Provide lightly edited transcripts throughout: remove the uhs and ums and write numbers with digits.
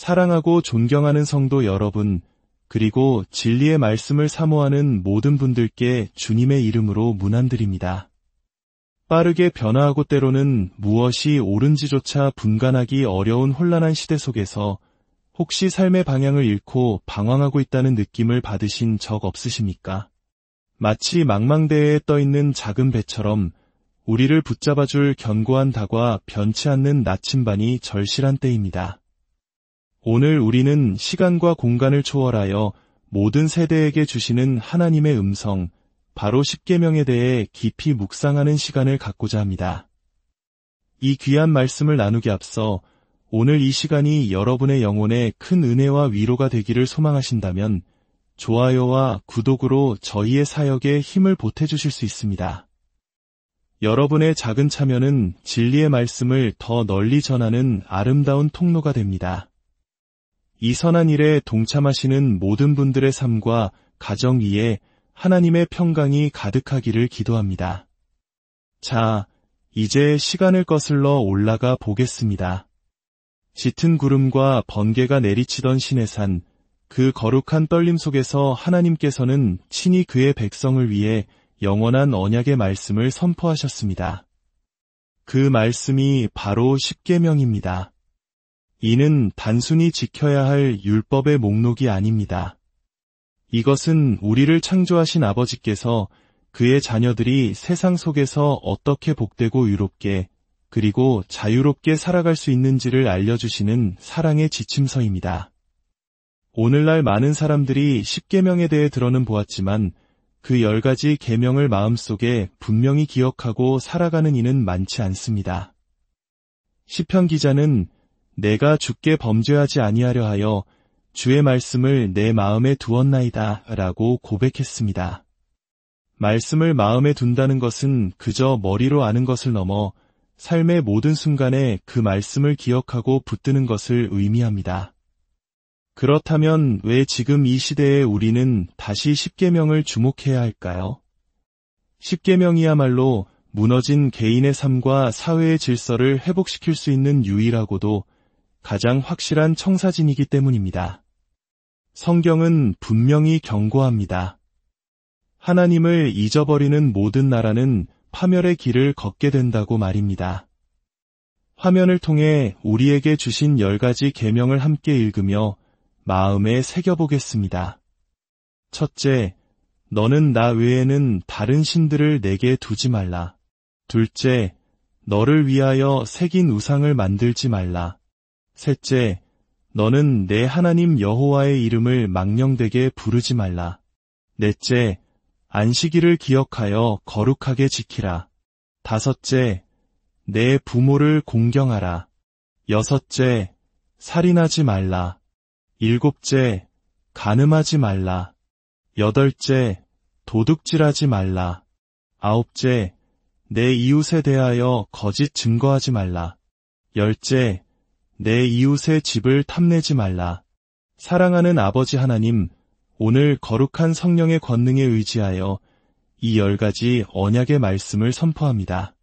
사랑하고 존경하는 성도 여러분, 그리고 진리의 말씀을 사모하는 모든 분들께 주님의 이름으로 문안드립니다. 빠르게 변화하고 때로는 무엇이 옳은지조차 분간하기 어려운 혼란한 시대 속에서 혹시 삶의 방향을 잃고 방황하고 있다는 느낌을 받으신 적 없으십니까? 마치 망망대해에 떠있는 작은 배처럼 우리를 붙잡아줄 견고한 닭과 변치 않는 나침반이 절실한 때입니다. 오늘 우리는 시간과 공간을 초월하여 모든 세대에게 주시는 하나님의 음성, 바로 십계명에 대해 깊이 묵상하는 시간을 갖고자 합니다. 이 귀한 말씀을 나누기 앞서 오늘 이 시간이 여러분의 영혼에 큰 은혜와 위로가 되기를 소망하신다면 좋아요와 구독으로 저희의 사역에 힘을 보태주실 수 있습니다. 여러분의 작은 참여는 진리의 말씀을 더 널리 전하는 아름다운 통로가 됩니다. 이 선한 일에 동참하시는 모든 분들의 삶과 가정 위에 하나님의 평강이 가득하기를 기도합니다. 자, 이제 시간을 거슬러 올라가 보겠습니다. 짙은 구름과 번개가 내리치던 시내산, 그 거룩한 떨림 속에서 하나님께서는 친히 그의 백성을 위해 영원한 언약의 말씀을 선포하셨습니다. 그 말씀이 바로 십계명입니다. 이는 단순히 지켜야 할 율법의 목록이 아닙니다. 이것은 우리를 창조하신 아버지께서 그의 자녀들이 세상 속에서 어떻게 복되고 유롭게 그리고 자유롭게 살아갈 수 있는지를 알려주시는 사랑의 지침서입니다. 오늘날 많은 사람들이 십계명에 대해 들어는 보았지만 그 10가지 계명을 마음속에 분명히 기억하고 살아가는 이는 많지 않습니다. 시편 기자는 내가 주께 범죄하지 아니하려 하여 주의 말씀을 내 마음에 두었나이다 라고 고백했습니다. 말씀을 마음에 둔다는 것은 그저 머리로 아는 것을 넘어 삶의 모든 순간에 그 말씀을 기억하고 붙드는 것을 의미합니다. 그렇다면 왜 지금 이 시대에 우리는 다시 십계명을 주목해야 할까요? 십계명이야말로 무너진 개인의 삶과 사회의 질서를 회복시킬 수 있는 유일하고도 가장 확실한 청사진이기 때문입니다. 성경은 분명히 경고합니다. 하나님을 잊어버리는 모든 나라는 파멸의 길을 걷게 된다고 말입니다. 화면을 통해 우리에게 주신 10가지 계명을 함께 읽으며 마음에 새겨보겠습니다. 첫째, 너는 나 외에는 다른 신들을 내게 두지 말라. 둘째, 너를 위하여 새긴 우상을 만들지 말라. 셋째, 너는 내 하나님 여호와의 이름을 망령되게 부르지 말라. 넷째, 안식일을 기억하여 거룩하게 지키라. 다섯째, 내 부모를 공경하라. 여섯째, 살인하지 말라. 일곱째, 간음하지 말라. 여덟째, 도둑질하지 말라. 아홉째, 내 이웃에 대하여 거짓 증거하지 말라. 열째, 내 이웃의 집을 탐내지 말라. 사랑하는 아버지 하나님, 오늘 거룩한 성령의 권능에 의지하여 이 10가지 언약의 말씀을 선포합니다.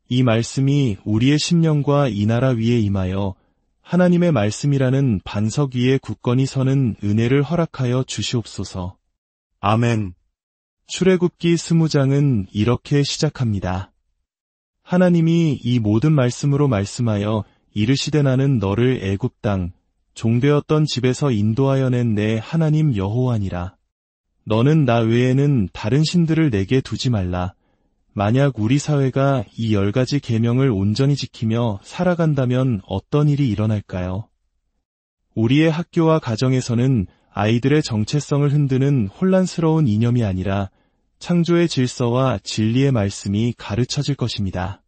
이 말씀이 우리의 심령과 이 나라 위에 임하여 하나님의 말씀이라는 반석 위에 굳건히 서는 은혜를 허락하여 주시옵소서. 아멘. 출애굽기 20장은 이렇게 시작합니다. 하나님이 이 모든 말씀으로 말씀하여 이르시되 나는 너를 애굽 땅 종되었던 집에서 인도하여 낸 내 하나님 여호와니라. 너는 나 외에는 다른 신들을 내게 두지 말라. 만약 우리 사회가 이 10가지 계명을 온전히 지키며 살아간다면 어떤 일이 일어날까요? 우리의 학교와 가정에서는 아이들의 정체성을 흔드는 혼란스러운 이념이 아니라 창조의 질서와 진리의 말씀이 가르쳐질 것입니다.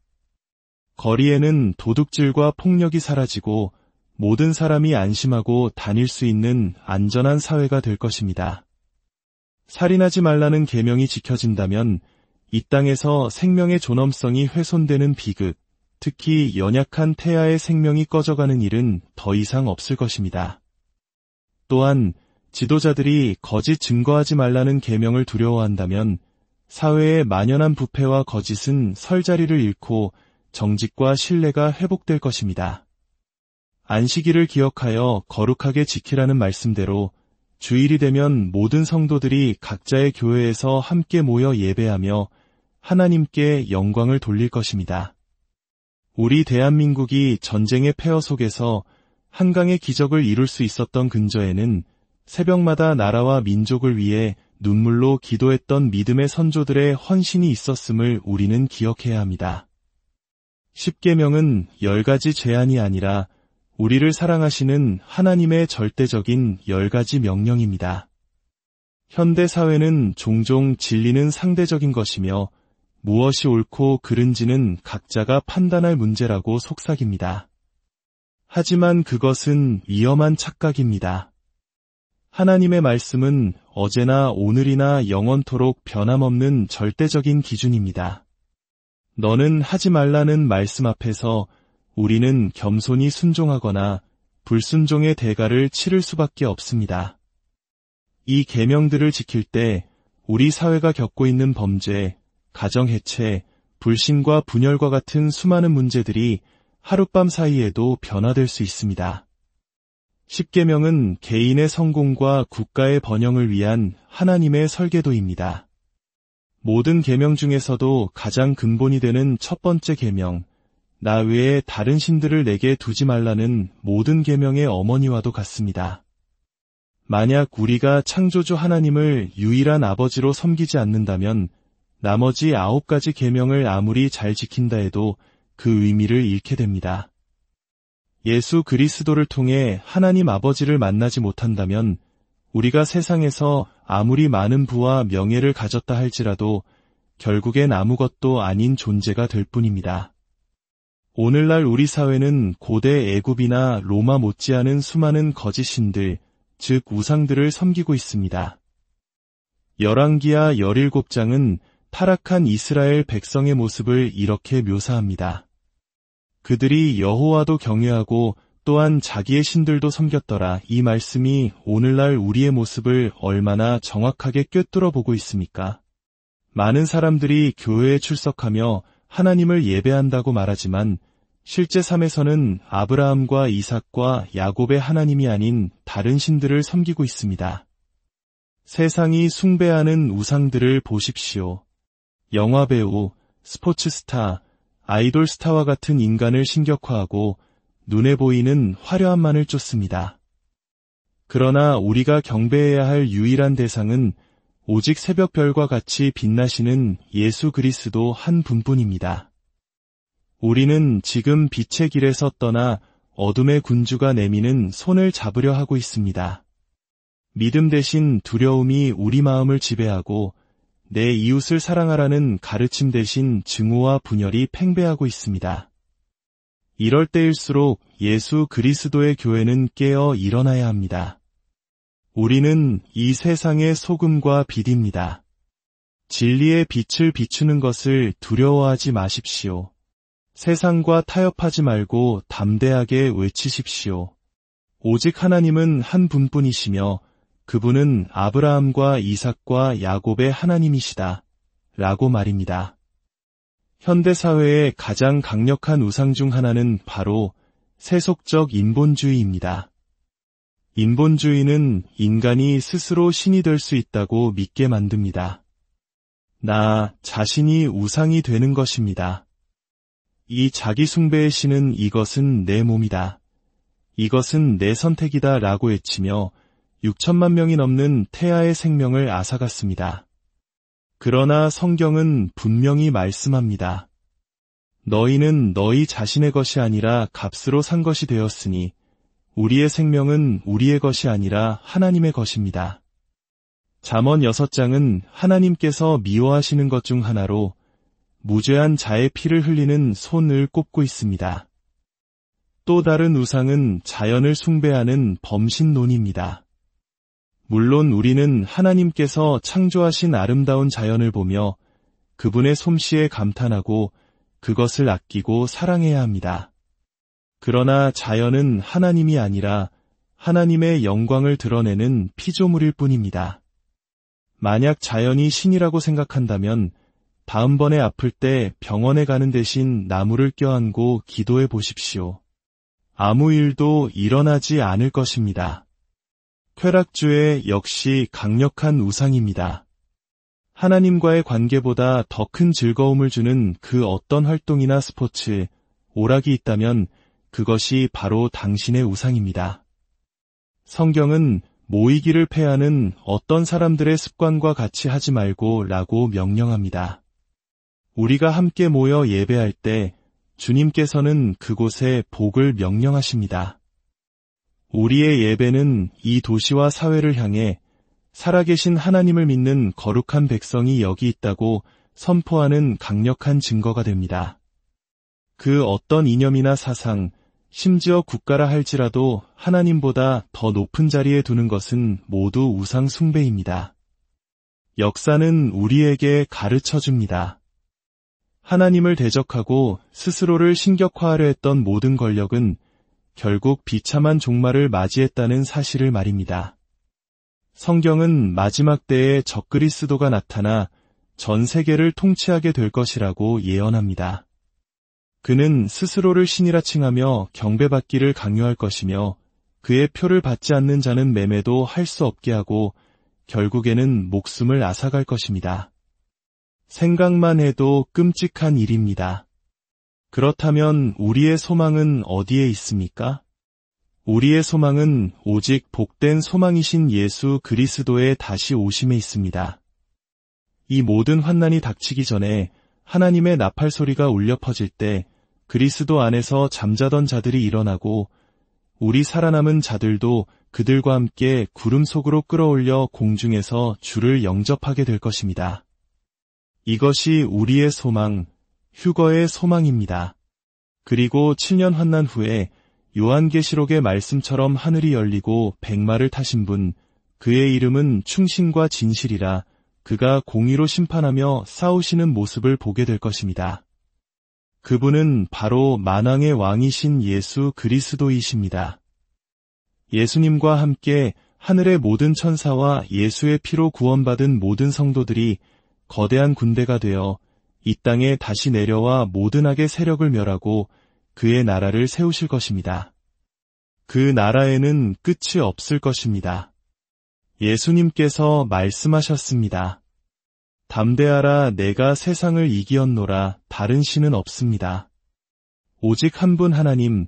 거리에는 도둑질과 폭력이 사라지고 모든 사람이 안심하고 다닐 수 있는 안전한 사회가 될 것입니다. 살인하지 말라는 계명이 지켜진다면 이 땅에서 생명의 존엄성이 훼손되는 비극, 특히 연약한 태아의 생명이 꺼져가는 일은 더 이상 없을 것입니다. 또한 지도자들이 거짓 증거하지 말라는 계명을 두려워한다면 사회의 만연한 부패와 거짓은 설 자리를 잃고 정직과 신뢰가 회복될 것입니다. 안식일을 기억하여 거룩하게 지키라는 말씀대로 주일이 되면 모든 성도들이 각자의 교회에서 함께 모여 예배하며 하나님께 영광을 돌릴 것입니다. 우리 대한민국이 전쟁의 폐허 속에서 한강의 기적을 이룰 수 있었던 근저에는 새벽마다 나라와 민족을 위해 눈물로 기도했던 믿음의 선조들의 헌신이 있었음을 우리는 기억해야 합니다. 십계명은 10가지 제한이 아니라 우리를 사랑하시는 하나님의 절대적인 10가지 명령입니다. 현대 사회는 종종 진리는 상대적인 것이며 무엇이 옳고 그른지는 각자가 판단할 문제라고 속삭입니다. 하지만 그것은 위험한 착각입니다. 하나님의 말씀은 어제나 오늘이나 영원토록 변함없는 절대적인 기준입니다. 너는 하지 말라는 말씀 앞에서 우리는 겸손히 순종하거나 불순종의 대가를 치를 수밖에 없습니다. 이 계명들을 지킬 때 우리 사회가 겪고 있는 범죄, 가정해체, 불신과 분열과 같은 수많은 문제들이 하룻밤 사이에도 변화될 수 있습니다. 십계명은 개인의 성공과 국가의 번영을 위한 하나님의 설계도입니다. 모든 계명 중에서도 가장 근본이 되는 첫 번째 계명, 나 외에 다른 신들을 내게 두지 말라는 모든 계명의 어머니와도 같습니다. 만약 우리가 창조주 하나님을 유일한 아버지로 섬기지 않는다면 나머지 9가지 계명을 아무리 잘 지킨다 해도 그 의미를 잃게 됩니다. 예수 그리스도를 통해 하나님 아버지를 만나지 못한다면 우리가 세상에서 아무리 많은 부와 명예를 가졌다 할지라도 결국엔 아무것도 아닌 존재가 될 뿐입니다. 오늘날 우리 사회는 고대 애굽이나 로마 못지않은 수많은 거짓 신들, 즉 우상들을 섬기고 있습니다. 열왕기하 17장은 타락한 이스라엘 백성의 모습을 이렇게 묘사합니다. 그들이 여호와도 경외하고 또한 자기의 신들도 섬겼더라. 이 말씀이 오늘날 우리의 모습을 얼마나 정확하게 꿰뚫어 보고 있습니까? 많은 사람들이 교회에 출석하며 하나님을 예배한다고 말하지만 실제 삶에서는 아브라함과 이삭과 야곱의 하나님이 아닌 다른 신들을 섬기고 있습니다. 세상이 숭배하는 우상들을 보십시오. 영화배우, 스포츠스타, 아이돌 스타와 같은 인간을 신격화하고 눈에 보이는 화려함만을 쫓습니다. 그러나 우리가 경배해야 할 유일한 대상은 오직 새벽별과 같이 빛나시는 예수 그리스도 한 분뿐입니다. 우리는 지금 빛의 길에서 떠나 어둠의 군주가 내미는 손을 잡으려 하고 있습니다. 믿음 대신 두려움이 우리 마음을 지배하고 내 이웃을 사랑하라는 가르침 대신 증오와 분열이 팽배하고 있습니다. 이럴 때일수록 예수 그리스도의 교회는 깨어 일어나야 합니다. 우리는 이 세상의 소금과 빛입니다. 진리의 빛을 비추는 것을 두려워하지 마십시오. 세상과 타협하지 말고 담대하게 외치십시오. 오직 하나님은 한 분뿐이시며 그분은 아브라함과 이삭과 야곱의 하나님이시다. 라고 말입니다. 현대사회의 가장 강력한 우상 중 하나는 바로 세속적 인본주의입니다. 인본주의는 인간이 스스로 신이 될 수 있다고 믿게 만듭니다. 나 자신이 우상이 되는 것입니다. 이 자기 숭배의 신은 이것은 내 몸이다. 이것은 내 선택이다 라고 외치며 6천만 명이 넘는 태아의 생명을 앗아갔습니다. 그러나 성경은 분명히 말씀합니다. 너희는 너희 자신의 것이 아니라 값으로 산 것이 되었으니 우리의 생명은 우리의 것이 아니라 하나님의 것입니다. 잠언 6장은 하나님께서 미워하시는 것 중 하나로 무죄한 자의 피를 흘리는 손을 꼽고 있습니다. 또 다른 우상은 자연을 숭배하는 범신론입니다. 물론 우리는 하나님께서 창조하신 아름다운 자연을 보며 그분의 솜씨에 감탄하고 그것을 아끼고 사랑해야 합니다. 그러나 자연은 하나님이 아니라 하나님의 영광을 드러내는 피조물일 뿐입니다. 만약 자연이 신이라고 생각한다면 다음번에 아플 때 병원에 가는 대신 나무를 껴안고 기도해 보십시오. 아무 일도 일어나지 않을 것입니다. 쾌락주의 역시 강력한 우상입니다. 하나님과의 관계보다 더 큰 즐거움을 주는 그 어떤 활동이나 스포츠, 오락이 있다면 그것이 바로 당신의 우상입니다. 성경은 모이기를 패하는 어떤 사람들의 습관과 같이 하지 말고 라고 명령합니다. 우리가 함께 모여 예배할 때 주님께서는 그곳에 복을 명령하십니다. 우리의 예배는 이 도시와 사회를 향해 살아계신 하나님을 믿는 거룩한 백성이 여기 있다고 선포하는 강력한 증거가 됩니다. 그 어떤 이념이나 사상, 심지어 국가라 할지라도 하나님보다 더 높은 자리에 두는 것은 모두 우상 숭배입니다. 역사는 우리에게 가르쳐줍니다. 하나님을 대적하고 스스로를 신격화하려 했던 모든 권력은 결국 비참한 종말을 맞이했다는 사실을 말입니다. 성경은 마지막 때에 적그리스도가 나타나 전 세계를 통치하게 될 것이라고 예언합니다. 그는 스스로를 신이라 칭하며 경배받기를 강요할 것이며 그의 표를 받지 않는 자는 매매도 할 수 없게 하고 결국에는 목숨을 앗아갈 것입니다. 생각만 해도 끔찍한 일입니다. 그렇다면 우리의 소망은 어디에 있습니까? 우리의 소망은 오직 복된 소망이신 예수 그리스도의 다시 오심에 있습니다. 이 모든 환난이 닥치기 전에 하나님의 나팔 소리가 울려 퍼질 때 그리스도 안에서 잠자던 자들이 일어나고 우리 살아남은 자들도 그들과 함께 구름 속으로 끌어올려 공중에서 주를 영접하게 될 것입니다. 이것이 우리의 소망, 휴거의 소망입니다. 그리고 7년 환난 후에 요한계시록의 말씀처럼 하늘이 열리고 백마를 타신 분, 그의 이름은 충신과 진실이라 그가 공의로 심판하며 싸우시는 모습을 보게 될 것입니다. 그분은 바로 만왕의 왕이신 예수 그리스도이십니다. 예수님과 함께 하늘의 모든 천사와 예수의 피로 구원받은 모든 성도들이 거대한 군대가 되어 이 땅에 다시 내려와 모든 악의 세력을 멸하고 그의 나라를 세우실 것입니다. 그 나라에는 끝이 없을 것입니다. 예수님께서 말씀하셨습니다. 담대하라 내가 세상을 이기었노라 다른 신은 없습니다. 오직 한 분 하나님,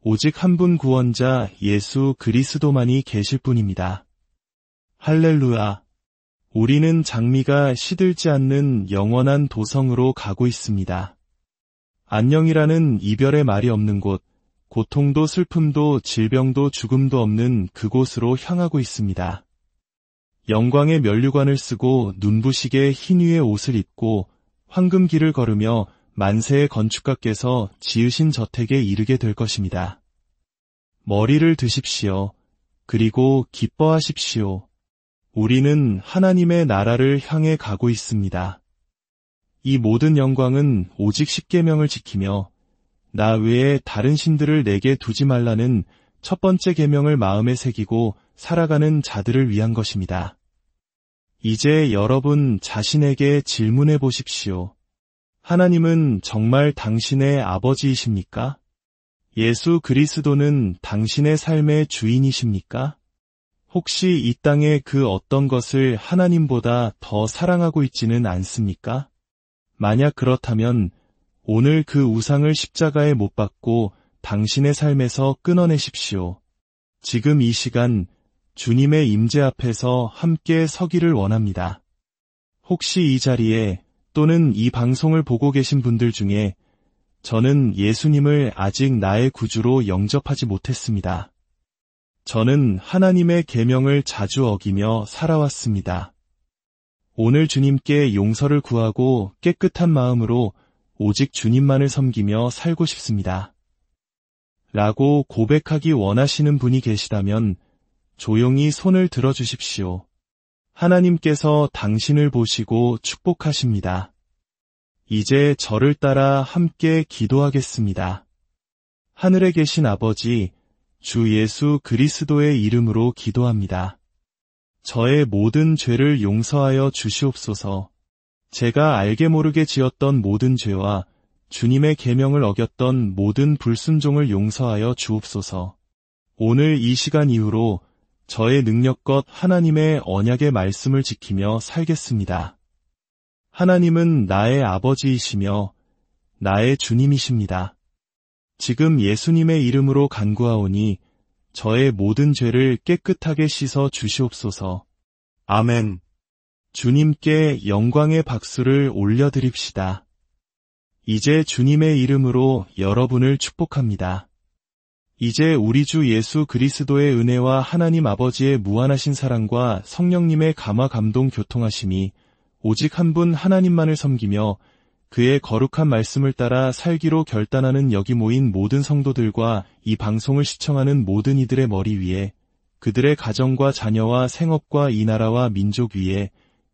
오직 한 분 구원자 예수 그리스도만이 계실 뿐입니다. 할렐루야! 우리는 장미가 시들지 않는 영원한 도성으로 가고 있습니다. 안녕이라는 이별의 말이 없는 곳, 고통도 슬픔도 질병도 죽음도 없는 그곳으로 향하고 있습니다. 영광의 면류관을 쓰고 눈부시게 흰 위의 옷을 입고 황금길을 걸으며 만세의 건축가께서 지으신 저택에 이르게 될 것입니다. 머리를 드십시오. 그리고 기뻐하십시오. 우리는 하나님의 나라를 향해 가고 있습니다. 이 모든 영광은 오직 십계명을 지키며 나 외에 다른 신들을 내게 두지 말라는 첫 번째 계명을 마음에 새기고 살아가는 자들을 위한 것입니다. 이제 여러분 자신에게 질문해 보십시오. 하나님은 정말 당신의 아버지이십니까? 예수 그리스도는 당신의 삶의 주인이십니까? 혹시 이 땅의 그 어떤 것을 하나님보다 더 사랑하고 있지는 않습니까? 만약 그렇다면 오늘 그 우상을 십자가에 못 박고 당신의 삶에서 끊어내십시오. 지금 이 시간 주님의 임재 앞에서 함께 서기를 원합니다. 혹시 이 자리에 또는 이 방송을 보고 계신 분들 중에 저는 예수님을 아직 나의 구주로 영접하지 못했습니다. 저는 하나님의 계명을 자주 어기며 살아왔습니다. 오늘 주님께 용서를 구하고 깨끗한 마음으로 오직 주님만을 섬기며 살고 싶습니다. 라고 고백하기 원하시는 분이 계시다면 조용히 손을 들어주십시오. 하나님께서 당신을 보시고 축복하십니다. 이제 저를 따라 함께 기도하겠습니다. 하늘에 계신 아버지, 주 예수 그리스도의 이름으로 기도합니다. 저의 모든 죄를 용서하여 주시옵소서. 제가 알게 모르게 지었던 모든 죄와 주님의 계명을 어겼던 모든 불순종을 용서하여 주옵소서. 오늘 이 시간 이후로 저의 능력껏 하나님의 언약의 말씀을 지키며 살겠습니다. 하나님은 나의 아버지이시며 나의 주님이십니다. 지금 예수님의 이름으로 간구하오니 저의 모든 죄를 깨끗하게 씻어 주시옵소서. 아멘. 주님께 영광의 박수를 올려드립시다. 이제 주님의 이름으로 여러분을 축복합니다. 이제 우리 주 예수 그리스도의 은혜와 하나님 아버지의 무한하신 사랑과 성령님의 감화 감동 교통하심이 오직 한 분 하나님만을 섬기며 그의 거룩한 말씀을 따라 살기로 결단하는 여기 모인 모든 성도들과 이 방송을 시청하는 모든 이들의 머리 위에, 그들의 가정과 자녀와 생업과 이 나라와 민족 위에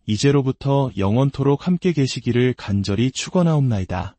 이제로부터 영원토록 함께 계시기를 간절히 축원하옵나이다.